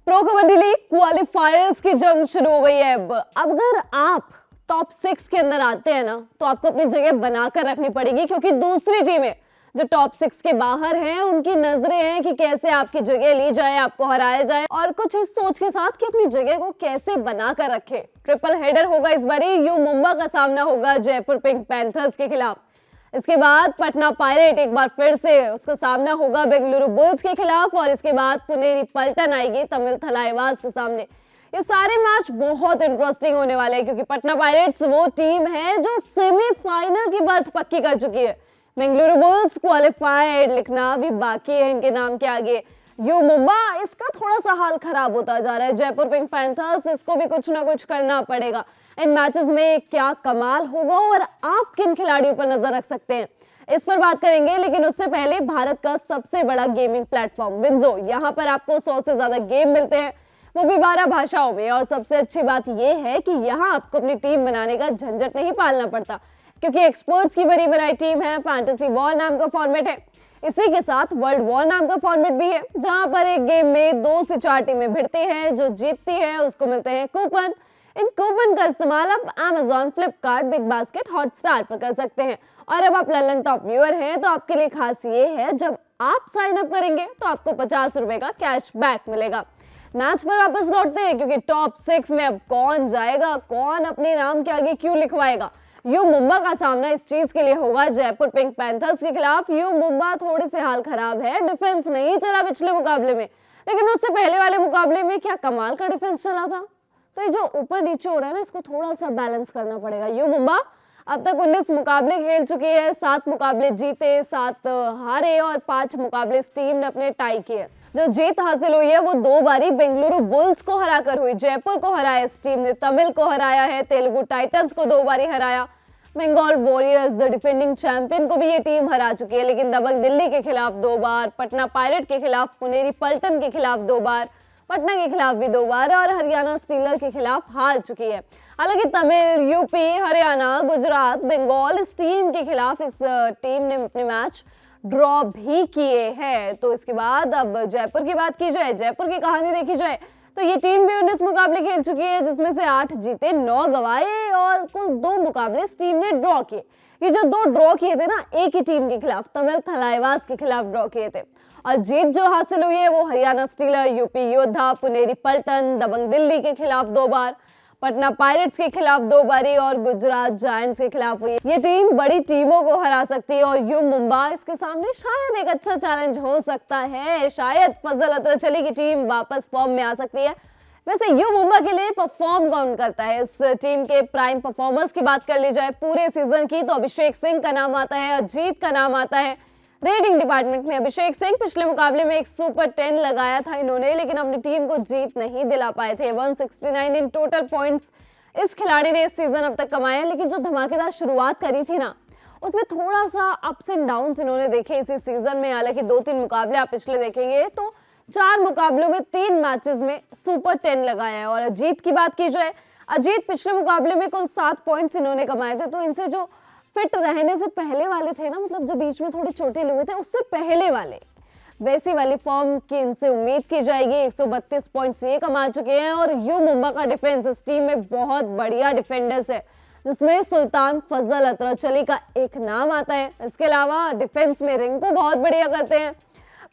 Pro kabaddi league क्वालिफायर्स की जंग शुरू हो गई है। अब अगर आप टॉप 6 के अंदर आते हैं ना, तो आपको अपनी जगह बनाकर रखनी पड़ेगी, क्योंकि दूसरी टीमें जो टॉप 6 के बाहर हैं उनकी नजरें हैं कि कैसे आपकी जगह ली जाए, आपको हराया जाए, और कुछ इस सोच के साथ कि अपनी जगह को कैसे बनाकर रखे। ट्रिपल हेडर होगा इस बारी। यू मुंबा का सामना होगा जयपुर पिंक पैंथर्स के खिलाफ। इसके बाद पटना पायरेट एक बार फिर से उसका सामना होगा बेंगलुरु बुल्स के खिलाफ, और इसके बाद पुनेरी पलटन आएगी तमिल थलाइवास के सामने। ये सारे मैच बहुत इंटरेस्टिंग होने वाले हैं, क्योंकि पटना पायरेट्स वो टीम है जो सेमीफाइनल की बर्थ पक्की कर चुकी है। बेंगलुरु बुल्स क्वालिफाइड लिखना भी बाकी है इनके नाम के आगे। यू मुंबा, इसका थोड़ा सा हाल खराब होता जा रहा है। जयपुर पिंक पैंथर्स, इसको भी कुछ ना कुछ करना पड़ेगा। इन मैचेस में क्या कमाल होगा और आप किन खिलाड़ियों पर नजर रख सकते हैं, इस पर बात करेंगे। लेकिन उससे पहले भारत का सबसे बड़ा गेमिंग प्लेटफॉर्म विंजो, यहाँ पर आपको 100 से ज्यादा गेम मिलते हैं, वो भी 12 भाषाओं में। और सबसे अच्छी बात यह है कि यहाँ आपको अपनी टीम बनाने का झंझट नहीं पालना पड़ता, क्योंकि एक्सपर्ट्स की बड़ी बड़ी टीम है। फैंटेसी वॉर नाम का फॉर्मेट है, इसी के साथ वर्ल्ड वॉर नाम का फॉर्मेट भी है, जहां पर एक गेम में 2 से 4 टीमें भिड़ती हैं। जो जीतती है उसको मिलते हैं कूपन। इन कूपन का इस्तेमाल आप Amazon, Flipkart, big basket, Hotstar पर कर सकते हैं। और अब आप ललन टॉप व्यूअर हैं तो आपके लिए खास ये है, जब आप साइन अप करेंगे तो आपको 50 रुपए का कैश बैक मिलेगा। मैच पर वापस लौटते हैं, क्योंकि टॉप 6 में अब कौन जाएगा, कौन अपने नाम के आगे क्यों लिखवाएगा। यू मुंबा का सामना इस चीज के लिए होगा जयपुर पिंक पैंथर्स के खिलाफ। यू मुंबा थोड़ी सी हाल खराब है, डिफेंस नहीं चला पिछले मुकाबले में, लेकिन उससे पहले वाले मुकाबले में क्या कमाल का डिफेंस चला था। तो ये जो ऊपर नीचे हो रहा है ना, इसको थोड़ा सा बैलेंस करना पड़ेगा। यू मुंबा अब तक 19 मुकाबले खेल चुकी है, 7 मुकाबले जीते, 7 हारे, और 5 मुकाबले इस टीम ने अपने टाई किए। जो जीत हासिल हुई है वो 2 बारी बेंगलुरु बुल्स को हराकर हुई। जयपुर को हराया इस टीम ने, तमिल को हराया है, तेलुगु टाइटंस को 2 बारी हराया, Bengal Warriors the defending champion को भी ये टीम हरा चुकी है। लेकिन दबंग दिल्ली के खिलाफ 2 बार, पटना पायरेट के खिलाफ, पुनेरी पलटन के खिलाफ 2 बार, पटना के खिलाफ भी 2 बार, और हरियाणा स्टीलर के खिलाफ हार चुकी है। हालांकि तमिल, यूपी, हरियाणा, गुजरात, बंगाल, इस टीम के खिलाफ इस टीम ने अपने मैच ड्रॉ भी किए हैं। तो इसके बाद अब जयपुर की बात की जाए, जयपुर की कहानी देखी जाए, तो ये टीम भी 19 मुकाबले खेल चुकी है, जिसमें से 8 जीते, 9 गवाए, और कुल 2 मुकाबले इस टीम ने ड्रॉ किए। ये जो 2 ड्रॉ किए थे ना, एक ही टीम के खिलाफ, तमिल थलाइवास के खिलाफ ड्रॉ किए थे, और जीत जो हासिल हुई है वो हरियाणा स्टीलर, यूपी योद्धा, पुनेरी पलटन, दबंग दिल्ली के खिलाफ 2 बार, पटना पायरेट्स के खिलाफ 2 बारी, और गुजरात जायंट्स के खिलाफ हुई। ये टीम बड़ी टीमों को हरा सकती है, और यू मुंबा इसके सामने शायद एक अच्छा चैलेंज हो सकता है। शायद फजल अतरचली की टीम वापस फॉर्म में आ सकती है। वैसे यू मुंबा के लिए परफॉर्म कौन करता है, इस टीम के प्राइम परफॉर्मर्स की बात कर ली जाए पूरे सीजन की, तो अभिषेक सिंह का नाम आता है, अजीत का नाम आता है। रेटिंग डिपार्टमेंट में अभिषेक सिंह पिछले मुकाबले में एक सुपर 10 लगाया था इन्होंने, लेकिन अपनी टीम को जीत नहीं दिला पाए थे। 169 इन टोटल पॉइंट्स इस खिलाड़ी ने इस सीजन अब तक कमाए हैं। लेकिन जो धमाकेदार शुरुआत करी थी ना, उसमें थोड़ा सा अप्स एंड डाउन्स इन्होंने देखे इसी सीजन में। हालांकि 2-3 मुकाबले आप पिछले देखेंगे तो 4 मुकाबलों में 3 मैचेस में सुपर 10 लगाया है। और अजीत की बात की जाए, अजीत पिछले मुकाबले में कुल 7 पॉइंट्स इन्होंने कमाए थे। तो इनसे जो फिट रहने से पहले वाले थे ना, मतलब जो बीच में थोड़े छोटे हुए थे, उससे पहले वाले वैसी वाली फॉर्म की इनसे उम्मीद की जाएगी। 132 पॉइंट्स ये कमा चुके हैं। और यू मुंबा का डिफेंस, इस टीम में बहुत बढ़िया डिफेंडर्स है, जिसमें सुल्तान फजल अतरचली का एक नाम आता है। इसके अलावा डिफेंस में रिंकू बहुत बढ़िया करते हैं।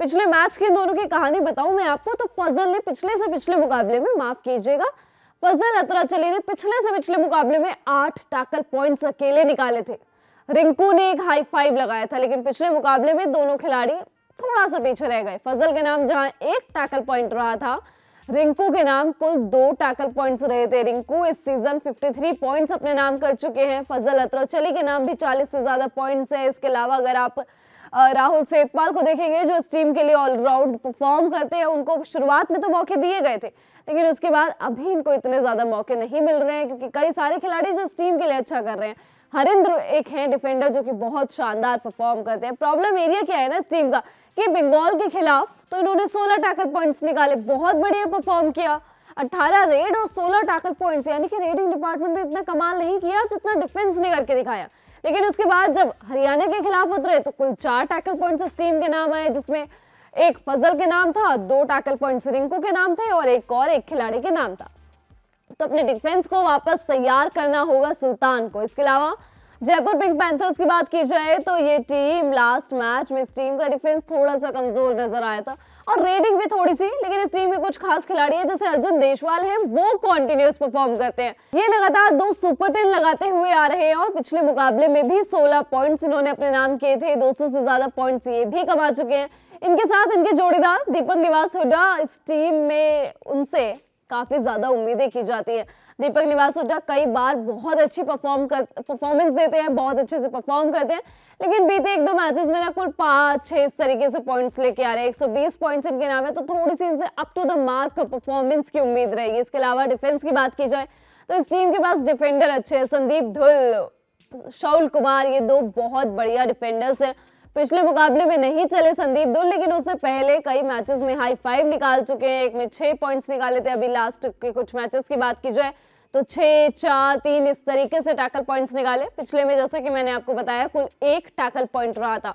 पिछले मैच की दोनों की कहानी बताऊं मैं आपको, तो फजल ने पिछले से पिछले मुकाबले में, माफ कीजिएगा, फजल अतरचली ने पिछले से पिछले मुकाबले में 8 टैकल पॉइंट्स अकेले निकाले थे। रिंकू ने एक हाई 5 लगाया था, लेकिन पिछले मुकाबले में दोनों खिलाड़ी थोड़ा सा पीछे रह गए। फजल के नाम जहां 1 टैकल पॉइंट रहा था, रिंकू के नाम कुल 2 टैकल पॉइंट्स रहे थे। रिंकू इस सीजन 53 पॉइंट्स अपने नाम कर चुके हैं। फजल अतरचली के नाम भी 40 से ज्यादा पॉइंट्स है। इसके अलावा अगर आप राहुल सेठपाल को देखेंगे, जो इस टीम के लिए ऑलराउंड परफॉर्म करते हैं, उनको शुरुआत में तो मौके दिए गए थे, लेकिन उसके बाद अभी इनको इतने ज्यादा मौके नहीं मिल रहे हैं, क्योंकि कई सारे खिलाड़ी जो इस टीम के लिए अच्छा कर रहे हैं। हरिंद्र एक है डिफेंडर जो कि बहुत शानदार परफॉर्म करते हैं। प्रॉब्लम एरिया क्या है ना इस टीम का, कि बंगाल के खिलाफ तो इन्होंने 16 टैकल पॉइंट्स निकाले, बहुत बढ़िया परफॉर्म किया, 18 रेड और 16 टैकल पॉइंट्स, यानी कि रेडिंग डिपार्टमेंट में इतना कमाल नहीं किया जितना डिफेंस ने करके दिखाया। लेकिन उसके बाद जब हरियाणा के खिलाफ उतरे तो कुल 4 टैकल पॉइंट्स इस टीम के नाम आए, जिसमें एक फजल के नाम था, 2 टैकल पॉइंट्स रिंकू के नाम थे और एक खिलाड़ी के नाम था। तो अपने डिफेंस को वापस तैयार करना होगा सुल्तान को। इसके अलावा जयपुर पिंक पैंथर्स की बात की जाए तो ये टीम लास्ट मैच में इस टीम का डिफेंस थोड़ा सा कमजोर नजर आया था और रेटिंग भी थोड़ी सी, लेकिन इस टीम में कुछ खास खिलाड़ी है जैसे अर्जुन देशवाल हैं, वो कॉन्टिन्यूस परफॉर्म करते हैं। ये लगातार 2 सुपर 10 लगाते हुए आ रहे हैं और पिछले मुकाबले में भी 16 पॉइंट्स इन्होंने अपने नाम किए थे, 200 से ज्यादा पॉइंट्स ये भी कमा चुके हैं। इनके साथ इनके जोड़ीदार दीपक निवास हुड्डा, इस टीम में उनसे काफी ज्यादा उम्मीदें की जाती है। दीपक निवास हुड्डा कई बार बहुत अच्छी परफॉर्मेंस देते हैं, बहुत अच्छे से परफॉर्म करते हैं, लेकिन बीते 1-2 मैचेस में ना कुल 5-6 इस तरीके से पॉइंट्स लेके आ रहे हैं। 120 पॉइंट्स इनके नाम है, तो थोड़ी सी इनसे up to the mark performance की उम्मीद रहेगी। इसके अलावा डिफेंस की बात की जाए तो इस टीम के पास डिफेंडर अच्छे हैं, संदीप धुल, शाहुल कुमार, ये 2 बहुत बढ़िया डिफेंडर्स हैं। पिछले मुकाबले में नहीं चले संदीप धुल, लेकिन उससे पहले कई मैचेस में हाई 5 निकाल चुके हैं, एक में 6 पॉइंट्स निकाले थे। अभी लास्ट के कुछ मैचेस की बात की जाए तो 6, 4, 3 इस तरीके से टैकल पॉइंट्स निकाले। पिछले में जैसा कि मैंने आपको बताया कुल 1 टैकल पॉइंट रहा था।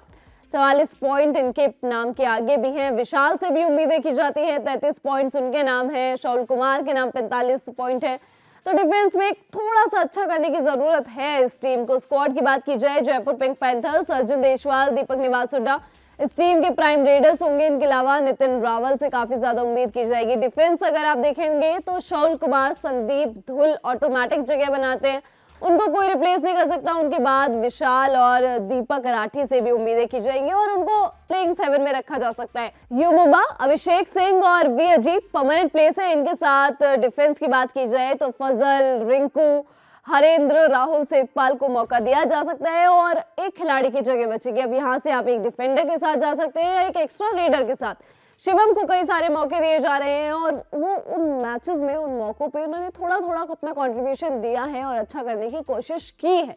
44 पॉइंट इनके नाम के आगे भी हैं। विशाल से भी उम्मीदें की जाती हैं, 33 पॉइंट्स उनके नाम है। शाहुल कुमार के नाम 45 पॉइंट है। तो डिफेंस में थोड़ा सा अच्छा करने की जरूरत है इस टीम को। स्क्वाड की बात की जाए जयपुर पिंक पैंथर्स, अर्जुन देशवाल, दीपक निवास हुड्डा इस टीम के प्राइम रेडर्स होंगे। इनके अलावा नितिन रावल से काफी ज्यादा उम्मीद की जाएगी। डिफेंस अगर आप देखेंगे तो शाहुल कुमार, संदीप धुल ऑटोमेटिक जगह बनाते हैं, उनको कोई रिप्लेस नहीं कर सकता। उनके बाद विशाल और दीपक राठी से भी उम्मीदें की जाएंगी और उनको प्लेइंग 7 में रखा जा सकता है। यू मुंबा, अभिषेक सिंह और वी अजीत परमानेंट प्लेस है। इनके साथ डिफेंस की बात की जाए तो फजल, रिंकू, हरेंद्र, राहुल सेतपाल को मौका दिया जा सकता है और एक खिलाड़ी की जगह बचेगी। अब यहाँ से आप एक डिफेंडर के साथ जा सकते हैं या एक एक्स्ट्रा रेडर के साथ। शिवम को कई सारे मौके दिए जा रहे हैं और वो उन मैचेस में, उन मौकों पे उन्होंने थोड़ा थोड़ा अपना कंट्रीब्यूशन दिया है और अच्छा करने की कोशिश की है,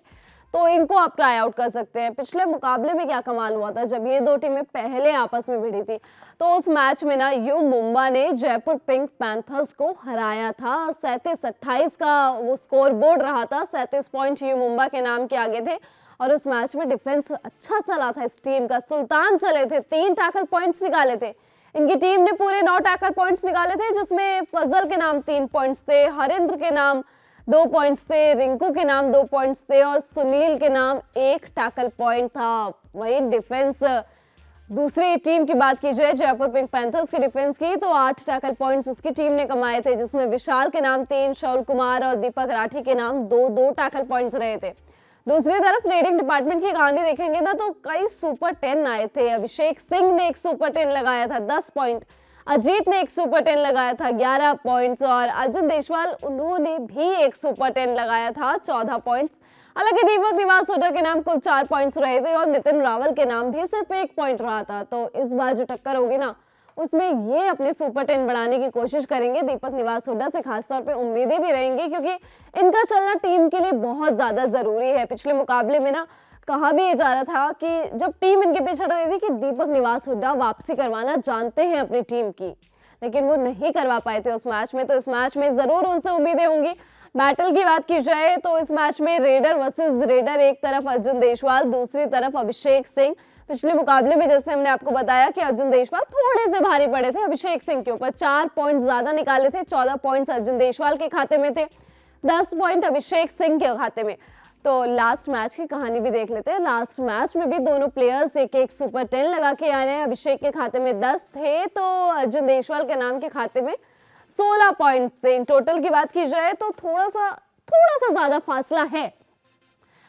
तो इनको आप ट्राई आउट कर सकते हैं। पिछले मुकाबले में क्या कमाल हुआ था जब ये 2 टीमें पहले आपस में भिड़ी थी, तो उस मैच में ना यू मुंबा ने जयपुर पिंक पैंथर्स को हराया था। 37-28 का वो स्कोर बोर्ड रहा था, 37 पॉइंट यू मुंबा के नाम के आगे थे और उस मैच में डिफेंस अच्छा चला था इस टीम का। सुल्तान चले थे, 3 टैकल पॉइंट्स निकाले थे। इनकी टीम ने पूरे 9 टैकल पॉइंट्स निकाले थे, जिसमें फजल के नाम 3 पॉइंट्स थे, हरेंद्र के नाम 2 पॉइंट्स थे, रिंकू के नाम 2 पॉइंट्स थे और सुनील के नाम 1 टैकल पॉइंट था। वही डिफेंस, दूसरी टीम की बात की जाए जयपुर पिंक पैंथर्स के डिफेंस की, तो 8 टैकल पॉइंट्स उसकी टीम ने कमाए थे, जिसमें विशाल के नाम 3, शाहुल कुमार और दीपक राठी के नाम 2 टैकल पॉइंट्स रहे थे। दूसरी तरफ रेडिंग डिपार्टमेंट की कहानी देखेंगे ना तो कई सुपर 10 आए थे। अभिषेक सिंह ने एक सुपर 10 लगाया था 10 पॉइंट, अजीत ने एक सुपर 10 लगाया था 11 पॉइंट्स और अर्जुन देशवाल, उन्होंने भी एक सुपर 10 लगाया था 14 पॉइंट्स। हालांकि दीपक निवास हुड्डा के नाम कुल 4 पॉइंट्स रहे थे और नितिन रावल के नाम भी सिर्फ 1 पॉइंट रहा था। तो इस बार जो टक्कर होगी ना उसमें ये अपने सुपर 10 बढ़ाने की कोशिश करेंगे दीपक निवास हुड्डा से। खासतौर पे उम्मीदें भी रहेंगी क्योंकि इनका चलना टीम के लिए बहुत ज्यादा जरूरी है। पिछले मुकाबले में ना कहा भी ये जा रहा था कि जब टीम इनके पीछे हट रही थी कि दीपक निवास हुड्डा वापसी करवाना जानते हैं अपनी टीम की, लेकिन वो नहीं करवा पाए थे उस मैच में। तो इस मैच में जरूर उनसे उम्मीदें होंगी। बैटल की बात की जाए तो इस मैच में रेडर वर्सेस रेडर, एक तरफ अर्जुन देशवाल, दूसरी तरफ अभिषेक सिंह। पिछले मुकाबले में जैसे हमने आपको बताया कि अर्जुन देशवाल थोड़े से भारी पड़े थे अभिषेक सिंह के ऊपर, 4 पॉइंट ज्यादा निकाले थे। 14 पॉइंट्स अर्जुन देशवाल के खाते में थे, 10 पॉइंट अभिषेक सिंह के खाते में। तो लास्ट मैच की कहानी भी देख लेते हैं। लास्ट मैच में भी दोनों प्लेयर्स एक सुपर 10 लगा के आ रहे हैं। अभिषेक के खाते में 10 थे तो अर्जुन देशवाल के नाम के खाते में 16 पॉइंट्स थे। इन टोटल की बात की जाए तो थोड़ा सा ज्यादा फासला है।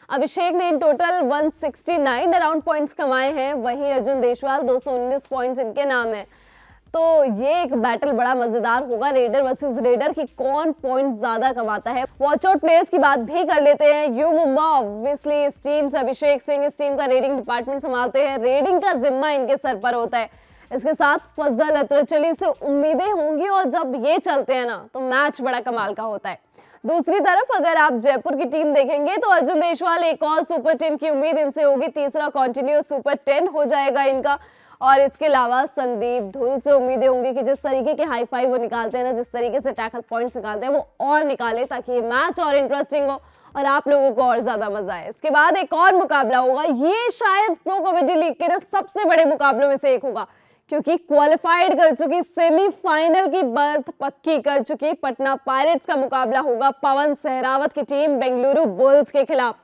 अभिषेक ने इन टोटल 169 अराउंड पॉइंट्स कमाए हैं, वहीं अर्जुन देशवाल 219 पॉइंट्स इनके नाम है। तो ये एक बैटल बड़ा मजेदार होगा, रेडर वर्सेस रेडर की कौन पॉइंट ज्यादा कमाता है। वॉच आउट प्लेयर्स की बात भी कर लेते हैं। यू मुंबा ऑब्वियसली इस टीम से अभिषेक सिंह इस टीम का रेडिंग डिपार्टमेंट संभालते हैं, रेडिंग का जिम्मा इनके सर पर होता है। इसके साथ फजल अतरचली से उम्मीदें होंगी और जब ये चलते हैं ना तो मैच बड़ा कमाल का होता है। दूसरी तरफ अगर आप जयपुर की टीम देखेंगे तो अर्जुन देशवाल एक और सुपर 10 की उम्मीद इनसे होगी, तीसरा कंटिन्यूअस सुपर 10 हो जाएगा इनका। और इसके अलावा संदीप धुल से उम्मीदें होंगी कि जिस तरीके के हाई फाइव वो निकालते हैं ना, जिस तरीके से टैकल पॉइंट्स निकालते हैं वो और निकाले ताकि ये मैच और इंटरेस्टिंग हो और आप लोगों को और ज्यादा मजा आए। इसके बाद एक और मुकाबला होगा, ये शायद प्रो कबड्डी लीग के ना सबसे बड़े मुकाबलों में से एक होगा, क्योंकि क्वालिफाइड कर चुकी, सेमीफाइनल की बर्थ पक्की कर चुकी पटना पायरेट्स का मुकाबला होगा पवन सहरावत की टीम बेंगलुरु बुल्स के खिलाफ।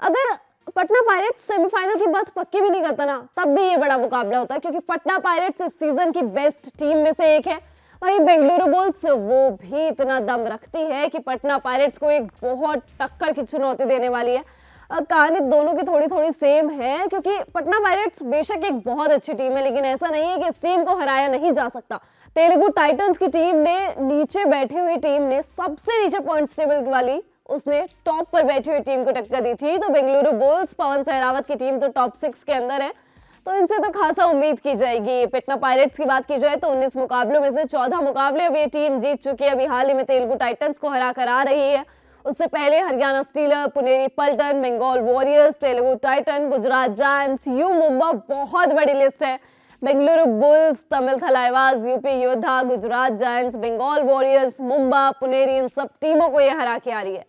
अगर पटना पायरेट्स सेमीफाइनल की बर्थ पक्की भी नहीं करता ना, तब भी ये बड़ा मुकाबला होता है, क्योंकि पटना पायरेट्स इस सीजन की बेस्ट टीम में से एक है। वहीं बेंगलुरु बुल्स वो भी इतना दम रखती है कि पटना पायरेट्स को एक बहुत टक्कर की चुनौती देने वाली है। कहानी दोनों की थोड़ी थोड़ी सेम है, क्योंकि पटना पायरेट्स बेशक एक बहुत अच्छी टीम है, लेकिन ऐसा नहीं है कि इस टीम को हराया नहीं जा सकता। तेलुगु टाइटंस की टीम ने, नीचे बैठी हुई टीम ने, सबसे नीचे पॉइंट्स टेबल वाली, उसने टॉप पर बैठी हुई टीम को टक्कर दी थी। तो बेंगलुरु बुल्स, पवन सहरावत की टीम तो टॉप 6 के अंदर है, तो इनसे तो खासा उम्मीद की जाएगी। पटना पायरेट्स की बात की जाए तो 19 मुकाबलों में से 14 मुकाबले अब ये टीम जीत चुकी है। अभी हाल ही में तेलुगु टाइटंस को हरा कर आ रही है। उससे पहले Haryana Steeler, Puneri Paltan, Bengal Warriors, Telugu Titan, Gujarat Giants, U Mumba, बहुत बड़ी लिस्ट है। Bengaluru Bulls, Tamil Thalaivas, UP Yoddha, Gujarat Giants, Bengal Warriors, Mumba, Puneri, इन सब टीमों को ये हरा के आ रही है।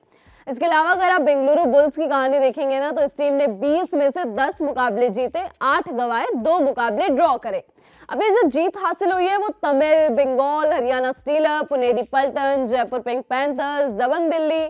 इसके अलावा अगर आप बेंगलुरु बुल्स की कहानी देखेंगे ना, तो इस टीम ने 20 में से 10 मुकाबले जीते, 8 गवाए, 2 मुकाबले ड्रॉ करे। अब ये जो जीत हासिल हुई है वो Tamil, Bengal, Haryana Steeler, Puneri Paltan, Jaipur Pink Panthers, Dabang Delhi,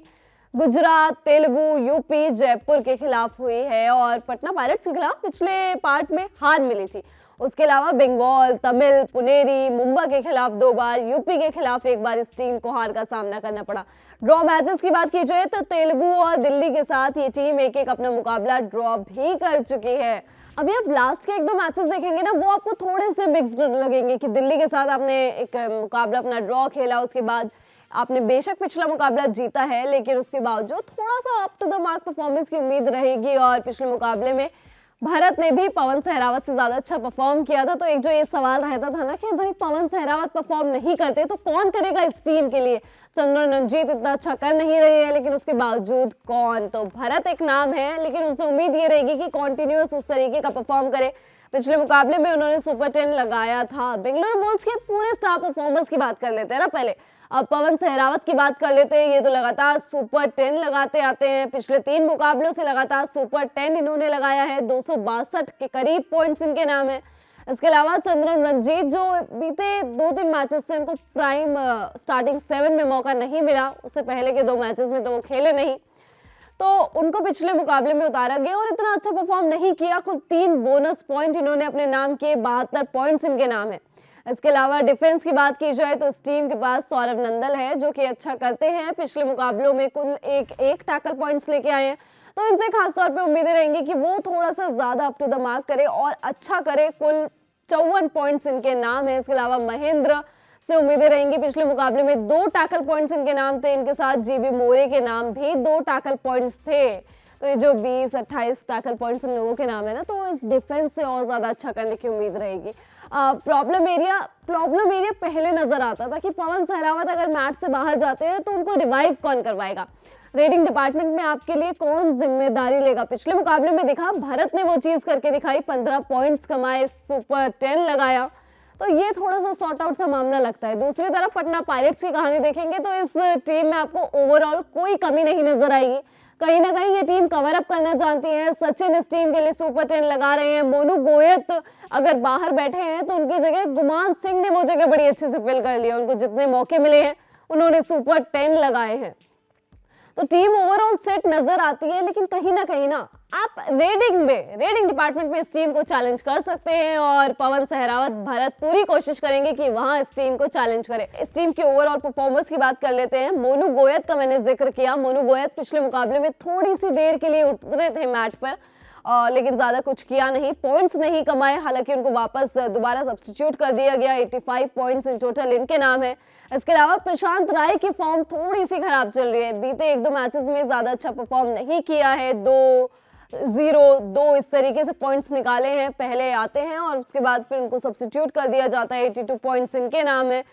Gujarat, Telugu, UP, Jaipur के खिलाफ हुई है, और पटना पायरेट्स के खिलाफ पिछले पार्ट में हार मिली थी। उसके अलावा बंगाल, तमिल, पुनेरी, मुंबई के खिलाफ 2 बार, यूपी के खिलाफ 1 बार इस टीम को हार का सामना करना पड़ा। ड्रॉ मैचेस की बात की जाए तो तेलुगु और दिल्ली के साथ ये टीम एक एक अपना मुकाबला ड्रॉ भी कर चुकी है। अभी आप लास्ट के 1-2 मैचेस देखेंगे ना, वो आपको थोड़े से मिक्स्ड लगेंगे कि दिल्ली के साथ आपने एक मुकाबला अपना ड्रॉ खेला, उसके बाद आपने बेशक पिछला मुकाबला जीता है, लेकिन उसके बावजूद थोड़ा सा up to the mark performance की उम्मीद रहेगी। और पिछले मुकाबले में भारत ने भी पवन सहरावत से ज्यादा अच्छा परफॉर्म किया था, तो एक जो ये सवाल रहता था ना कि भाई पवन सहरावत परफॉर्म नहीं करते तो कौन करेगा इस टीम के लिए। चंद्रन रंजीत इतना अच्छा कर नहीं रही है, लेकिन उसके बावजूद कौन, तो भरत एक नाम है, लेकिन उनसे उम्मीद ये रहेगी कि कॉन्टिन्यूअस उस तरीके का परफॉर्म करे। पिछले मुकाबले में उन्होंने सुपर 10 लगाया था। बेंगलुरु बुल्स के पूरे स्टार परफॉर्मर्स की बात कर लेते हैं ना पहले, अब पवन सहरावत की बात कर लेते हैं। ये तो लगातार सुपर 10 लगाते आते हैं, पिछले 3 मुकाबलों से लगातार सुपर 10 इन्होंने लगाया है, 262 के करीब पॉइंट्स इनके नाम है। इसके अलावा चंद्रन रंजीत, जो बीते 2-3 मैचेस से इनको प्राइम स्टार्टिंग 7 में मौका नहीं मिला, उससे पहले के 2 मैचेस में तो वो खेले नहीं, तो उनको पिछले मुकाबले में उतारा गया और इतना अच्छा परफॉर्म नहीं किया। कुल 3 बोनस पॉइंट इन्होंने अपने नाम किए, 72 पॉइंट्स इनके नाम है। इसके अलावा डिफेंस की बात की जाए तो इस टीम के पास सौरभ नंदल है, जो कि अच्छा करते हैं। पिछले मुकाबलों में कुल एक टैकल पॉइंट्स लेके आए हैं, तो इनसे खासतौर पे उम्मीदें रहेंगी कि वो थोड़ा सा ज्यादा अप टू द मार्क करे और अच्छा करे। कुल 54 पॉइंट्स इनके नाम है। इसके अलावा महेंद्र से उम्मीदें रहेंगी, पिछले मुकाबले में 2 टैकल पॉइंट्स इनके नाम थे, इनके साथ जीबी मोरे के नाम भी 2 टैकल पॉइंट्स थे। तो ये जो 20-28 टैकल पॉइंट्स इन लोगों के नाम है ना, तो इस डिफेंस से और ज्यादा अच्छा करने की उम्मीद रहेगी। प्रॉब्लम एरिया पहले नजर आता था कि पवन सहरावत अगर मैच से बाहर जाते हैं तो उनको रिवाइव कौन करवाएगा, रेटिंग डिपार्टमेंट में आपके लिए कौन जिम्मेदारी लेगा। पिछले मुकाबले में दिखा, भारत ने वो चीज करके दिखाई, 15 पॉइंट्स कमाए, सुपर 10 लगाया, तो ये थोड़ा सा सॉर्ट आउट सा मामला लगता है। दूसरी तरफ पटना पायरेट्स की कहानी देखेंगे तो इस टीम में आपको ओवरऑल कोई कमी नहीं नजर आएगी। कहीं ना कहीं ये टीम कवर अप करना चाहती है। सचिन इस टीम के लिए सुपर 10 लगा रहे हैं। मोनू गोयत अगर बाहर बैठे हैं तो उनकी जगह गुमान सिंह ने वो जगह बड़ी अच्छे से फिल कर लिया। उनको जितने मौके मिले हैं उन्होंने सुपर 10 लगाए हैं, तो टीम ओवरऑल सेट नजर आती है। लेकिन कहीं ना आप रेटिंग डिपार्टमेंट में इस टीम को चैलेंज कर सकते हैं, और पवन सहरावत, भारत पूरी कोशिश करेंगे कि वहां इस टीम को चैलेंज करें। इस टीम की ओवरऑल परफॉर्मेंस की बात कर लेते हैं। मोनू गोयत का मैंने जिक्र किया। मोनू गोयत पिछले मुकाबले में थोड़ी सी देर के लिए उतरे थे मैच पर, लेकिन ज्यादा कुछ किया नहीं, पॉइंट्स नहीं कमाए। हालांकि उनको वापस दोबारा सब्स्टिट्यूट कर दिया गया। 85 पॉइंट्स इन टोटल इनके नाम है। इसके अलावा प्रशांत राय की फॉर्म थोड़ी सी खराब चल रही है। बीते 1-2 मैचेस में ज्यादा अच्छा परफॉर्म नहीं किया है। 2-0-2 इस तरीके से पॉइंट्स निकाले हैं, पहले आते हैं और उसके बाद फिर उनको सब्स्टिट्यूट कर दिया जाता है। 82 पॉइंट्स इनके नाम है।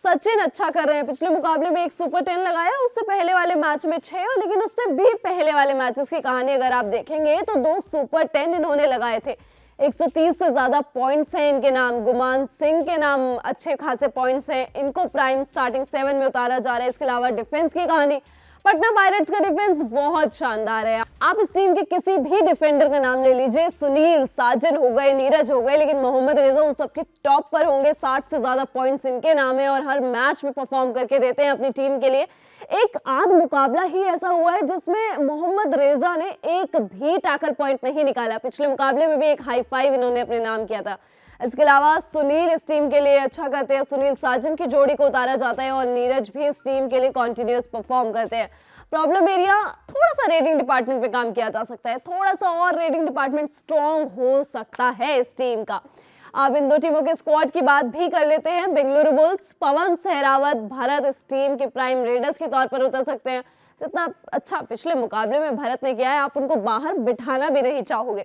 सचिन अच्छा कर रहे हैं। पिछले मुकाबले में 1 सुपर 10 लगाया, उससे पहले वाले मैच में 6, लेकिन उससे भी पहले वाले मैचेस की कहानी अगर आप देखेंगे तो 2 सुपर 10 इन्होंने लगाए थे। 130 से ज्यादा पॉइंट्स हैं इनके नाम। गुमान सिंह के नाम अच्छे खासे पॉइंट्स हैं, इनको प्राइम स्टार्टिंग 7 में उतारा जा रहा है। इसके अलावा डिफेंस की कहानी, पटना पायरेट्स का डिफेंस बहुत शानदार है। आप इस टीम के किसी भी डिफेंडर का नाम ले लीजिए, सुनील, साजन हो गए, नीरज हो गए, लेकिन मोहम्मद रेजा उन सबके टॉप पर होंगे। 60 से ज्यादा पॉइंट्स इनके नाम है और हर मैच में परफॉर्म करके देते हैं अपनी टीम के लिए। एक आध मुकाबला ही ऐसा हुआ है जिसमें मोहम्मद रेजा ने एक भी टैकल पॉइंट नहीं निकाला। पिछले मुकाबले में भी एक हाई फाइव इन्होंने अपने नाम किया था। इसके अलावा सुनील इस टीम के लिए अच्छा करते हैं, सुनील साजन की जोड़ी को उतारा जाता है और नीरज भी इस टीम के लिए कॉन्टिन्यूस परफॉर्म करते हैं। प्रॉब्लम एरिया थोड़ा सा रेटिंग डिपार्टमेंट पे काम किया जा सकता है, थोड़ा सा और रेटिंग डिपार्टमेंट स्ट्रॉन्ग हो सकता है इस टीम का। अब इन दो टीमों के स्क्वाड की बात भी कर लेते हैं। बेंगलुरु बुल्स, पवन सहरावत, भरत इस टीम के प्राइम रेडर्स के तौर पर उतर सकते हैं। जितना अच्छा पिछले मुकाबले में भरत ने किया है, आप उनको बाहर बिठाना भी नहीं चाहोगे।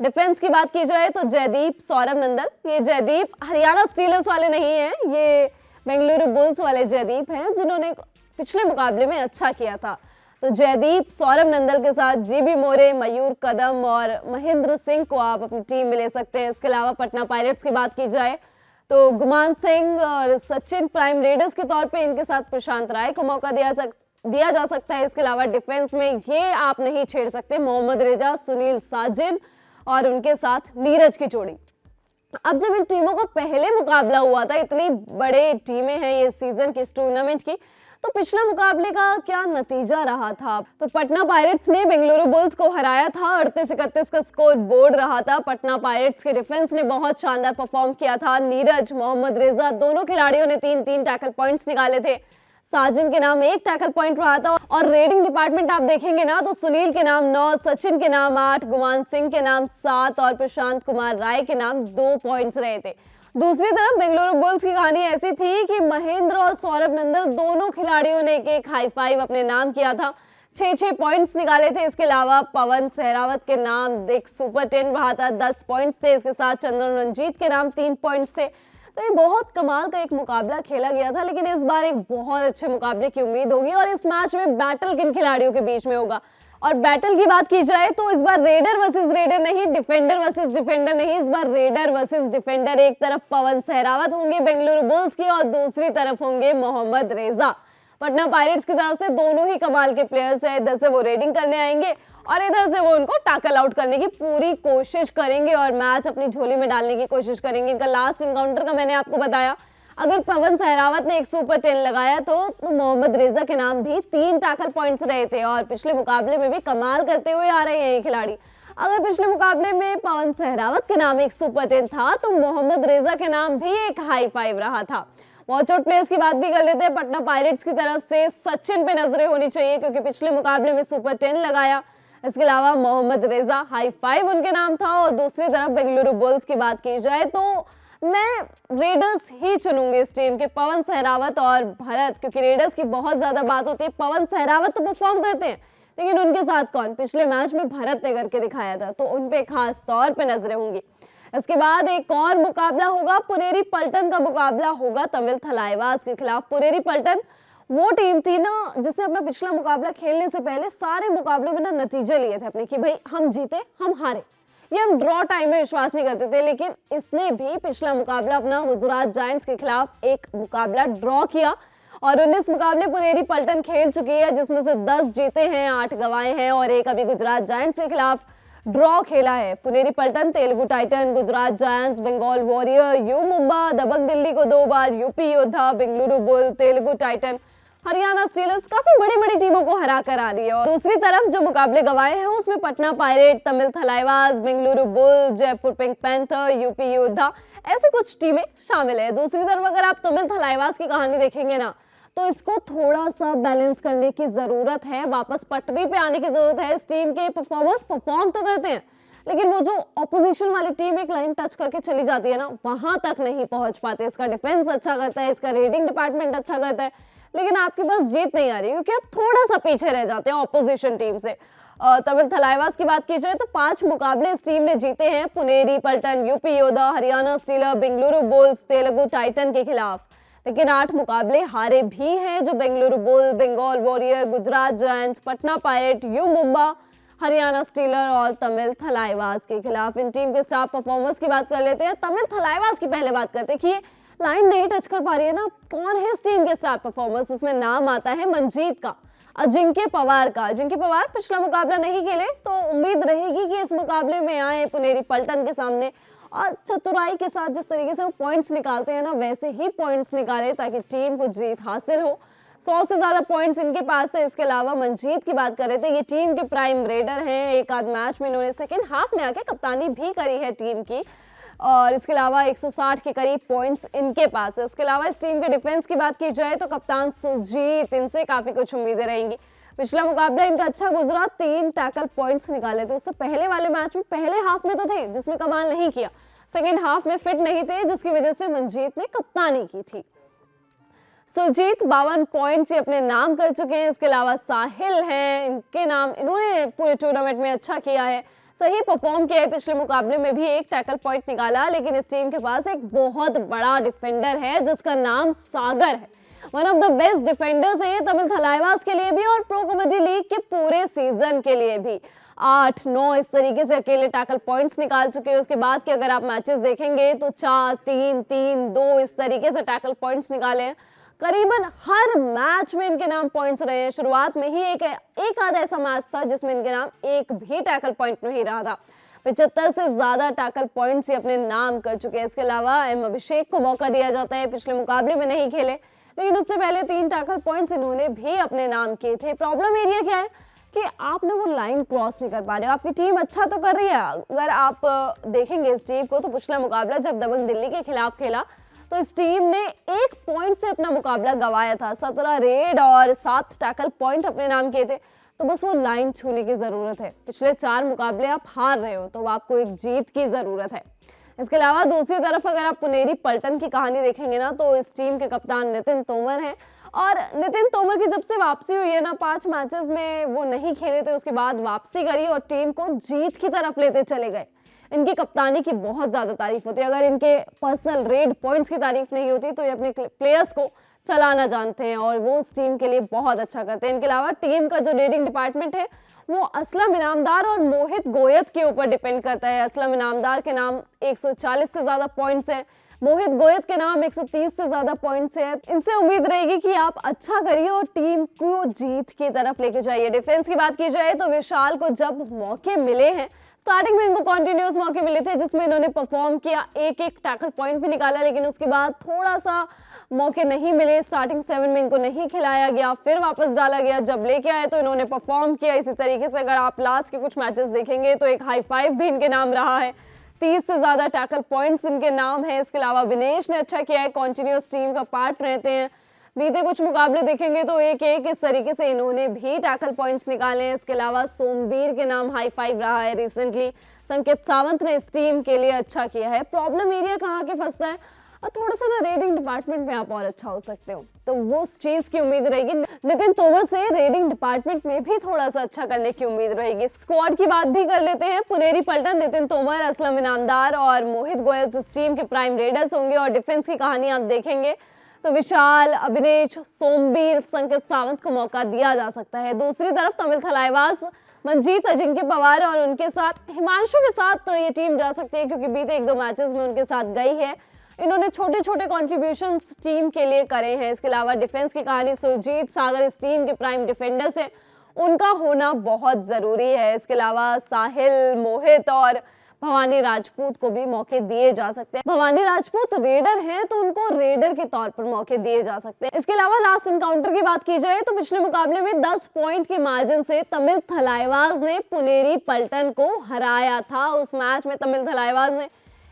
डिफेंस की बात की जाए तो जयदीप, सौरभ नंदल, ये जयदीप हरियाणा स्टीलर्स वाले नहीं हैं, ये बेंगलुरु बुल्स वाले जयदीप हैं जिन्होंने पिछले मुकाबले में अच्छा किया था। तो जयदीप, सौरभ नंदल के साथ जीबी मोरे, मयूर कदम और महेंद्र सिंह को आप अपनी टीम में ले सकते हैं। इसके अलावा पटना पायरेट्स की बात की जाए तो गुमान सिंह और सचिन प्राइम रेडर्स के तौर पे इनके साथ प्रशांत राय को मौका दिया जा सकता है। इसके अलावा डिफेंस में ये आप नहीं छेड़ सकते, मोहम्मद रेजा, सुनील साजिन और उनके साथ नीरज की जोड़ी। अब जब इन टीमों का पहले मुकाबला हुआ था, इतनी बड़े टीमें हैं ये सीजन की इस टूर्नामेंट की, तो पिछला मुकाबले का क्या नतीजा रहा था? तो पटना पायरेट्स ने बेंगलुरु बुल्स को हराया था। 38-31 का स्कोर बोर्ड रहा था। पटना पायरेट्स के डिफेंस ने बहुत शानदार परफॉर्म किया था। नीरज, मोहम्मद रेजा दोनों खिलाड़ियों ने 3-3 टैकल पॉइंट्स निकाले थे। साजिन के नाम 1 टैकल पॉइंट रहा था और रेटिंग डिपार्टमेंट आप देखेंगे ना तो सुनील के नाम 9, सचिन के नाम 8, गुमान सिंह के नाम 7 और प्रशांत कुमार राय के नाम 2 पॉइंट्स रहे थे। दूसरी तरफ बेंगलुरु बुल्स की कहानी ऐसी थी कि महेंद्र और सौरभ नंदल दोनों खिलाड़ियों ने एक हाई फाइव अपने नाम किया था, 6-6 पॉइंट्स निकाले थे। इसके अलावा पवन सहरावत के नाम एक सुपर 10 रहा था, 10 पॉइंट्स थे। इसके साथ चंद्रन रंजीत के नाम 3 पॉइंट्स थे। तो ये बहुत कमाल का एक मुकाबला खेला गया था, लेकिन इस बार एक बहुत अच्छे मुकाबले की उम्मीद होगी और इस मैच में बैटल किन खिलाड़ियों के बीच में होगा। और बैटल की बात की जाए तो इस बार रेडर वर्सेस रेडर नहीं, डिफेंडर वर्सेस डिफेंडर नहीं, इस बार रेडर वर्सेस डिफेंडर। एक तरफ पवन सहरावत होंगे बेंगलुरु बुल्स की और दूसरी तरफ होंगे मोहम्मद रेजा पटना पायरेट्स की तरफ से। दोनों ही कमाल के प्लेयर्स हैं। इधर से वो रेडिंग करने आएंगे और इधर से वो उनको टैकल आउट करने की पूरी कोशिश करेंगे और मैच अपनी झोली में डालने की कोशिश करेंगे। इनका लास्ट इनकाउंटर का मैंने आपको बताया, अगर पवन सहरावत ने एक सुपर 10 लगाया तो मोहम्मद रेजा के नाम भी 3 टैकल पॉइंट्स रहे थे और पिछले मुकाबले में भी कमाल करते हुए आ रहे हैं ये खिलाड़ी। अगर पिछले मुकाबले में पवन सहरावत के नाम एक सुपर 10 था तो मोहम्मद रेजा के नाम भी एक हाई फाइव रहा था। वॉच आउट प्लेयर्स की बात भी कर लेते हैं। पटना पायरेट्स की तरफ से सचिन पे नजरें होनी चाहिए क्योंकि पिछले मुकाबले में सुपर 10 लगाया। इसके अलावा मोहम्मद रेजा हाई फाइव उनके नाम था। और दूसरी तरफ बेंगलुरु बुल्स की बात की जाए तो मैं रेडर्स ही चुनूंगी इस टीम के, पवन सहरावत और भरत, क्योंकि रेडर्स की बहुत ज्यादा बात होती है। पवन सहरावत तो परफॉर्म करते हैं लेकिन उनके साथ कौन, पिछले मैच में भरत ने करके दिखाया था, तो उन पे खास तौर पे नजरें होंगी। इसके बाद एक और मुकाबला होगा, पुनेरी पल्टन का मुकाबला होगा तमिल थलाइवास के खिलाफ। पुनेरी पल्टन वो टीम थी ना जिसने अपना पिछला मुकाबला खेलने से पहले सारे मुकाबलों में ना नतीजे लिए थे अपने कि भाई हम जीते हम हारे, ये हम ड्रॉ टाइम में विश्वास नहीं करते थे। लेकिन इसने भी पिछला मुकाबला अपना गुजरात जायंट्स के खिलाफ एक मुकाबला ड्रॉ किया और 19 मुकाबले पुनेरी पल्टन खेल चुकी है, जिसमें से 10 जीते हैं, 8 गंवाए हैं और एक अभी गुजरात जायंट्स के खिलाफ ड्रॉ खेला है। Puneri Paltan, Telugu Titan, Gujarat Giants, Bengal Warrior, U Mumba, Dabang Delhi को 2 बार, UP Yoddha, Bengaluru Bull, Telugu Titan, Haryana Steelers काफी बड़ी बड़ी टीमों को हरा कर आ रही है। और दूसरी तरफ जो मुकाबले गंवाए हैं उसमें Patna pirate, Tamil Thalaivas, Bengaluru bull, Jaipur pink panther, UP योद्धा, ऐसी कुछ टीमें शामिल है। दूसरी तरफ अगर आप तमिल थलाइवास की कहानी देखेंगे ना तो इसको थोड़ा सा बैलेंस करने की जरूरत है, वापस पटरी पे आने की जरूरत है। इस टीम के परफॉर्मर्स परफॉर्म तो करते हैं लेकिन वो जो ऑपोजिशन वाली टीम एक लाइन टच करके चली जाती है ना, वहां तक नहीं पहुंच पाते। इसका डिफेंस अच्छा करता है, इसका रेडिंग डिपार्टमेंट अच्छा करता है, लेकिन आपके पास जीत नहीं आ रही क्योंकि आप थोड़ा सा पीछे रह जाते हैं ऑपोजिशन टीम से। तमिल थलाइवास की बात की जाए तो 5 मुकाबले इस टीम ने जीते हैं, Puneri Paltan, UP Yoddha, Haryana Steeler, Bengaluru Bulls, Telugu Titan के खिलाफ। लेकिन 8 मुकाबले हारे भी हैं जो Bengaluru Bull, Bengal Warrior, Gujarat Giants, Patna Pirate, U Mumba, Haryana Steeler और तमिल थलाइवास के खिलाफ। इन टीम के स्टार परफॉर्मर्स की बात कर लेते हैं। तमिल थलाइवास की पहले बात करते हैं कि ये लाइन नहीं टच कर पा रही है ना, कौन है इस टीम के स्टार परफॉर्मर्स, उसमें नाम आता है मंजीत का। अजिंक्य पवार का। अजिंक्य पवार पिछला मुकाबला नहीं खेले, तो उम्मीद रहेगी कि इस मुकाबले में आए पुनेरी पलटन के सामने और चतुराई के साथ जिस तरीके से वो पॉइंट्स निकालते हैं ना, वैसे ही पॉइंट्स निकाले ताकि टीम को जीत हासिल हो। 100 से ज्यादा पॉइंट्स इनके पास है। इसके अलावा मनजीत की बात करें तो ये टीम के प्राइम रेडर हैं। एक आध मैच में इन्होंने सेकेंड हाफ में आके कप्तानी भी करी है टीम की, और इसके अलावा 160 के करीब पॉइंट्स इनके पास है। इसके अलावा इस टीम के डिफेंस की बात की जाए तो कप्तान सुजीत, इनसे काफी कुछ उम्मीदें रहेंगी। पिछला मुकाबला इनका अच्छा गुजरा, 3 टैकल पॉइंट्स निकाले थे। उससे पहले वाले मैच में पहले हाफ में तो थे जिसमें कमाल नहीं किया, सेकेंड हाफ में फिट नहीं थे, जिसकी वजह से मनजीत ने कप्तानी की थी। सुजीत 52 पॉइंट्स ये अपने नाम कर चुके हैं। इसके अलावा साहिल हैं, इनके नाम, इन्होंने पूरे टूर्नामेंट में अच्छा किया है, सही परफॉर्म किया है। पिछले मुकाबले में भी 1 टैकल पॉइंट निकाला, लेकिन इस टीम के पास एक बहुत बड़ा डिफेंडर है जिसका नाम सागर है। One of the best defenders है तमिल थलाइवास के लिए भी और प्रो कबड्डी लीग के पूरे सीजन के लिए भी। 8-9 इस तरीके से अकेले टैकल पॉइंट्स निकाल चुके हैं। उसके बाद के अगर आप मैचेस देखेंगे तो 4-3-3-2 इस तरीके से टैकल पॉइंट्स निकाले हैं। करीबन हर मैच में इनके नाम पॉइंट्स रहे हैं। शुरुआत में ही एक आधा ऐसा मैच था जिसमें इनके नाम एक भी टैकल पॉइंट नहीं रहा था। 75 से ज्यादा टैकल पॉइंट्स ये अपने नाम कर चुके हैं। इसके अलावा एम अभिषेक को मौका दिया जाता है, पिछले मुकाबले में नहीं खेले, लेकिन उससे पहले 3 टैकल पॉइंट्स इन्होंने भी अपने नाम किए थे। प्रॉब्लम एरिया क्या है कि आपने वो लाइन क्रॉस नहीं कर पा रहे हो। आपकी टीम अच्छा तो कर रही है, अगर आप देखेंगे इस टीम को तो पिछला मुकाबला जब दबंग दिल्ली के खिलाफ खेला तो इस टीम ने 1 पॉइंट से अपना मुकाबला गंवाया था। 17 रेड और 7 टैकल पॉइंट अपने नाम किए थे, तो बस वो लाइन छूने की जरूरत है। पिछले 4 मुकाबले आप हार रहे हो तो आपको एक जीत की जरूरत है। इसके अलावा दूसरी तरफ अगर आप पुनेरी पलटन की कहानी देखेंगे ना, तो इस टीम के कप्तान नितिन तोमर हैं, और नितिन तोमर की जब से वापसी हुई है ना, 5 मैचेस में वो नहीं खेले थे, उसके बाद वापसी करी और टीम को जीत की तरफ लेते चले गए। इनकी कप्तानी की बहुत ज्यादा तारीफ होती है। अगर इनके पर्सनल रेड पॉइंट्स की तारीफ नहीं होती तो ये अपने प्लेयर्स को चलाना जानते हैं और वो उस टीम के लिए बहुत अच्छा करते हैं। इनके अलावा टीम का जो रेडिंग डिपार्टमेंट है वो असलम इनामदार और मोहित गोयत के ऊपर डिपेंड करता है। असलम इनामदार के नाम 140 से ज्यादा पॉइंट्स हैं, मोहित गोयत के नाम 130 से ज्यादा पॉइंट्स हैं। इनसे उम्मीद रहेगी कि आप अच्छा करिए और टीम को जीत की तरफ लेके जाइए। डिफेंस की बात की जाए तो विशाल को जब मौके मिले हैं, स्टार्टिंग में इनको कॉन्टिन्यूस मौके मिले थे जिसमें इन्होंने परफॉर्म किया, एक टैकल पॉइंट भी निकाला, लेकिन उसके बाद थोड़ा सा मौके नहीं मिले। स्टार्टिंग 7 में इनको नहीं खिलाया गया, फिर वापस डाला गया, जब लेके आए तो इन्होंने परफॉर्म किया। इसी तरीके से अगर आप लास्ट के कुछ मैचेस देखेंगे तो एक हाई 5 भी इनके नाम रहा है, 30 से ज्यादा टैकल पॉइंट्स इनके नाम है। इसके अलावा विनेश ने अच्छा किया है, कॉन्टिन्यूस टीम का पार्ट रहते हैं। बीते कुछ मुकाबले देखेंगे तो एक इस तरीके से इन्होंने भी टैकल पॉइंट्स निकाले हैं। इसके अलावा सोमवीर के नाम हाई 5 रहा है रिसेंटली। संकेत सावंत ने इस टीम के लिए अच्छा किया है। प्रॉब्लम एरिया कहाँ के फंसता है, और थोड़ा सा ना रेडिंग डिपार्टमेंट में आप और अच्छा हो सकते हो, तो वो उस चीज की उम्मीद रहेगी। नितिन तोमर से रेडिंग डिपार्टमेंट में भी थोड़ा सा अच्छा करने की उम्मीद रहेगी। स्क्वाड की बात भी कर लेते हैं। पुनेरी पलटन, नितिन तोमर, असलम इनामदार और मोहित गोयल इस टीम के प्राइम रेडर्स होंगे। और डिफेंस की कहानी आप देखेंगे तो विशाल, अभिनेश, सोमवीर, संकेत सावंत को मौका दिया जा सकता है। दूसरी तरफ तमिल थलाइवास, मनजीत, अजिंक्य पवार और उनके साथ हिमांशु के साथ तो ये टीम जा सकती है क्योंकि बीते 1-2 मैचेस में उनके साथ गई है। इन्होंने छोटे छोटे कॉन्ट्रीब्यूशंस टीम के लिए करे हैं। इसके अलावा डिफेंस की कहानी, सुरजीत सागर इस टीम के प्राइम डिफेंडर्स हैं, उनका होना बहुत जरूरी है। इसके अलावा साहिल, मोहित और भवानी राजपूत को भी मौके दिए जा सकते हैं। भवानी राजपूत रेडर हैं तो उनको रेडर के तौर पर मौके दिए जा सकते हैं। इसके अलावा लास्ट एनकाउंटर की बात की जाए तो पिछले मुकाबले में 10 पॉइंट के मार्जिन से तमिल थलाइवास ने पुनेरी पलटन को हराया था। उस मैच में तमिल थलाइवास ने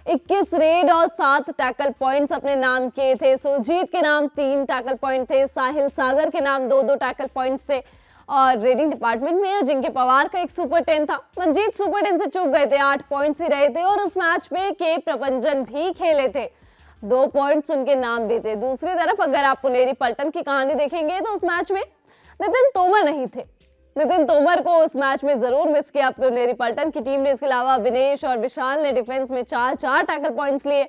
21 रेड और 7 टैकल पॉइंट्स अपने नाम किए थे। सुरजीत के नाम 3 टैकल पॉइंट थे, साहिल सागर के नाम 2-2 टैकल पॉइंट्स थे और रेडिंग डिपार्टमेंट में अजिंक्य पवार का एक सुपर 10 था। मनजीत सुपर 10 से चूक गए थे, 8 पॉइंट्स ही रहे थे और उस मैच में के प्रपंजन भी खेले थे, 2 पॉइंट्स उनके नाम भी थे। दूसरी तरफ अगर आप पुनेरी पलटन की कहानी देखेंगे तो उस मैच में नितिन तोमर नहीं थे। नितिन तोमर को उस मैच में जरूर मिस किया पुनेरी पलटन की टीम ने। इसके अलावा विनेश और विशाल ने डिफेंस में 4-4 टैकल पॉइंट्स लिए।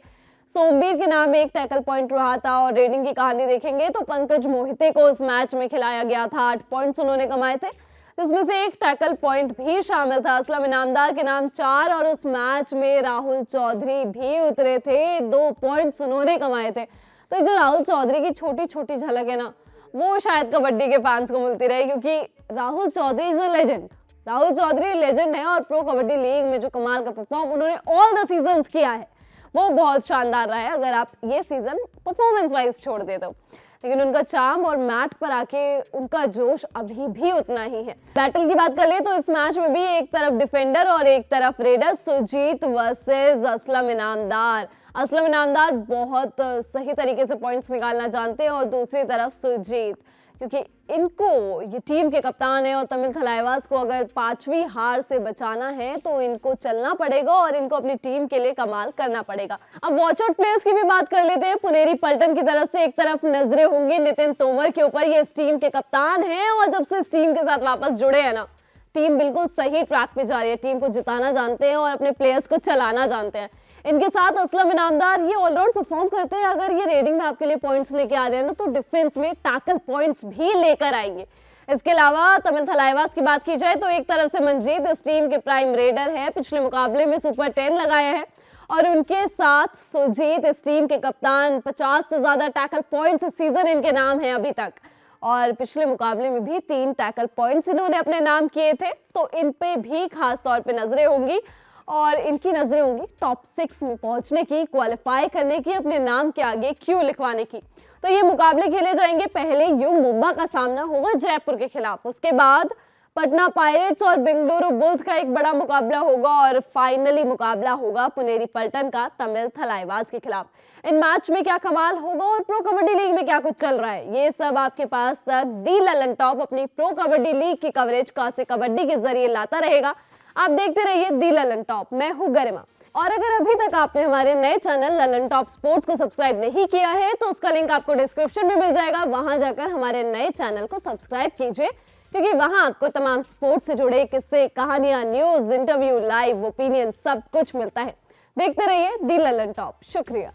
सोमवीर के नाम 1 टैकल पॉइंट रहा था और रेडिंग की कहानी देखेंगे तो पंकज मोहिते को उस मैच में खिलाया गया था, 8 पॉइंट्स उन्होंने कमाए थे, जिसमें से 1 टैकल पॉइंट भी शामिल था। असलम इनामदार के नाम 4 और उस मैच में राहुल चौधरी भी उतरे थे, 2 पॉइंट्स उन्होंने कमाए थे। तो जो राहुल चौधरी की छोटी छोटी झलक है ना, वो शायद कबड्डी के फैंस को मिलती रहे, क्योंकि Rahul Chaudhari is a legend. Rahul Chaudhari legend है और प्रो कबड्डी लीग में जो कमाल का परफॉर्म उन्होंने ऑल द सीजन्स किया है वो बहुत शानदार रहा है, अगर आप ये सीजन परफॉर्मेंस वाइज छोड़ दे तो। लेकिन उनका चार्म और मैट पर आके उनका जोश अभी भी उतना ही है। बैटल की बात कर ले तो इस मैच में भी एक तरफ डिफेंडर और एक तरफ रेडर, सुजीत वर्सेस असलम इनामदार। असलम इनामदार बहुत सही तरीके से पॉइंट्स निकालना जानते हैं और दूसरी तरफ सुजीत, क्योंकि इनको ये टीम के कप्तान है और तमिल थलाइवास को अगर 5वीं हार से बचाना है तो इनको चलना पड़ेगा और इनको अपनी टीम के लिए कमाल करना पड़ेगा। अब वॉच आउट प्लेयर्स की भी बात कर लेते हैं। पुनेरी पल्टन की तरफ से एक तरफ नजरें होंगी नितिन तोमर के ऊपर, ये इस टीम के कप्तान हैं और जब से इस टीम के साथ वापस जुड़े हैं ना, टीम बिल्कुल सही ट्रैक पे जा रही है। टीम को जिताना जानते हैं और अपने प्लेयर्स को चलाना जानते हैं। इनके साथ असलम इनामदार ये ऑलराउंड परफॉर्म करते हैं। अगर ये रेडिंग में आपके लिए पॉइंट्स लेके आ रहे हैं ना तो डिफेंस में टैकल पॉइंट्स भी लेकर आएंगे। इसके अलावा तमिल थलाइवास की बात की जाए तो एक तरफ से मंजीत इस टीम के प्राइम रेडर है, पिछले मुकाबले में सुपर 10 लगाया है और उनके साथ सुजीत इस टीम के कप्तान, 50 से ज्यादा टैकल पॉइंट्स इस सीजन इनके नाम है अभी तक और पिछले मुकाबले में भी 3 टैकल पॉइंट्स इन्होंने अपने नाम किए थे। तो इन पे भी खास तौर पे नजरें होंगी और इनकी नजरें होंगी टॉप 6 में पहुंचने की, क्वालिफाई करने की, अपने नाम के आगे क्यू लिखवाने की। तो ये मुकाबले खेले जाएंगे। पहले यू मुंबा का सामना होगा जयपुर के खिलाफ, उसके बाद पटना पायरेट्स और बेंगलुरु बुल्स का एक बड़ा मुकाबला होगा और फाइनली मुकाबला होगा पुनेरी पल्टन का तमिल थलाइवास के खिलाफ। इन मैच में क्या कमाल होगा और प्रो कबड्डी लीग में क्या कुछ चल रहा है, ये सब आपके पास तक दी ललन टॉप अपनी प्रो कबड्डी लीग की कवरेज कासे कबड्डी के जरिए लाता रहेगा। आप देखते रहिए दी ललन टॉप। मैं हूं गरिमा और अगर अभी तक आपने हमारे नए चैनल ललन टॉप स्पोर्ट्स को सब्सक्राइब नहीं किया है तो उसका लिंक आपको डिस्क्रिप्शन में मिल जाएगा, वहां जाकर हमारे नए चैनल को सब्सक्राइब कीजिए, क्योंकि वहां आपको तमाम स्पोर्ट्स से जुड़े किस्से, कहानियां, न्यूज, इंटरव्यू, लाइव ओपिनियन सब कुछ मिलता है। देखते रहिए दी ललन टॉप। शुक्रिया।